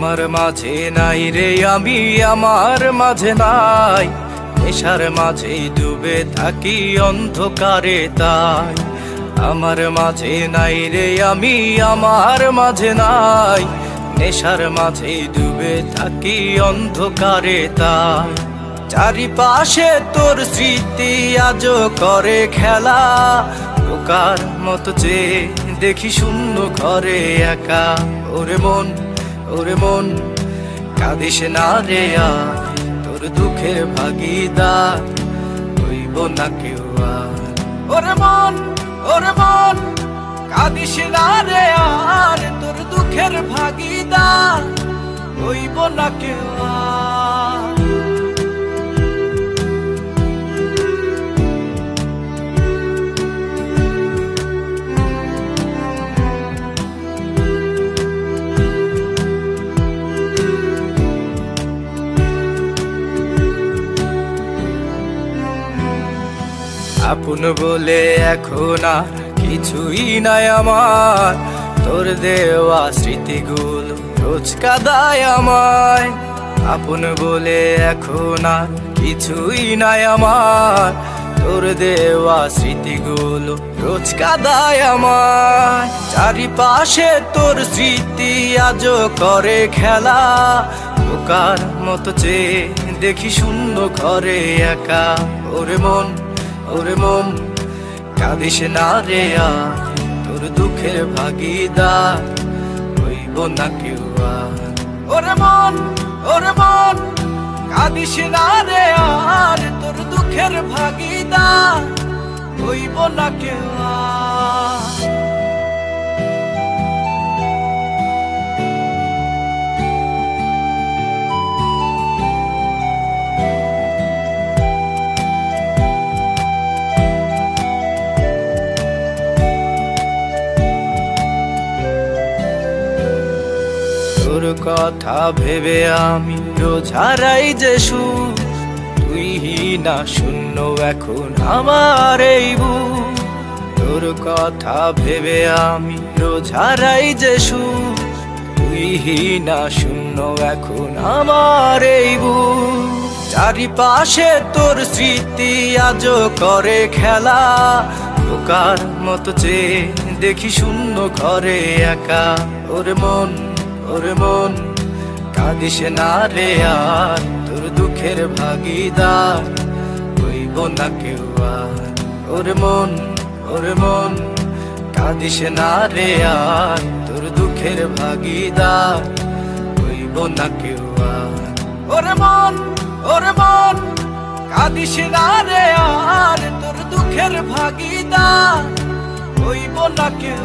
আমার মাঝে নাই রে আমি, আমার মাঝে নাই। নেশার মাঝে ডুবে থাকি অন্ধকারে তাই। আমার মাঝে নাই রে আমি, আমার মাঝে নাই। নেশার মাঝে ডুবে থাকি অন্ধকারে তাই। চারিপাশে তোর স্মৃতি আজও করে খেলা, বোকার মতো যে দেখি শূন্য ঘরে একা। ওরে মন, ওরে মন, কাঁদিস না রে আর, তোর দুঃখের ভাগিদার হইব না কেউ আর। ওরে মন, ওরে মন, কাঁদিস না রে আর, তোর দুঃখের ভাগিদার হইব না কেউ আর। আপন বলে এখন আর কিছুই নাই আমার, তোর দেওয়া স্মৃতিগুলো রোজ কাঁদায় আমায়। আপন বলে এখন আর কিছুই নাই আমার, তোর দেওয়া স্মৃতিগুলো রোজ কাঁদায় আমায়। চারিপাশে তোর স্মৃতি আজও করে খেলা, বোকার মতো যে দেখি শূন্য ঘরে একা। ওরে মন, ওরে মন, কাঁদিস না রে আর, তোর দুঃখের ভাগিদার হইব না কেউ আর। ওরে মন, ওরে মন, কাঁদিস না রে আর, তোর দুঃখের ভাগিদার হইব না কেউ আর। তোর কথা ভেবে আমি রোজ হারাই যে সুর, তুই না শূন্য এখন আমার এই বুক। তোর কথা ভেবে আমি রোজ হারাই যে সুর, তুই না শূন্য এখন আমার এই বুক। চারিপাশে তোর স্মৃতি আজও করে খেলা, বোকার মতো যে দেখি শূন্য ঘরে একা। ওরে মন, ওরে মন, কাঁদিস না রে আর, তোর দুঃখের ভাগিদার হইব না কেউ আর। ওরে মন, ওরে মন, কাঁদিস না রে আর, তোর দুঃখের ভাগিদার হইব না কেউ আর। ওরে মন, ওরে মন, কাঁদিস না রে আর, তোর দুঃখের ভাগিদার হইব না কেউ।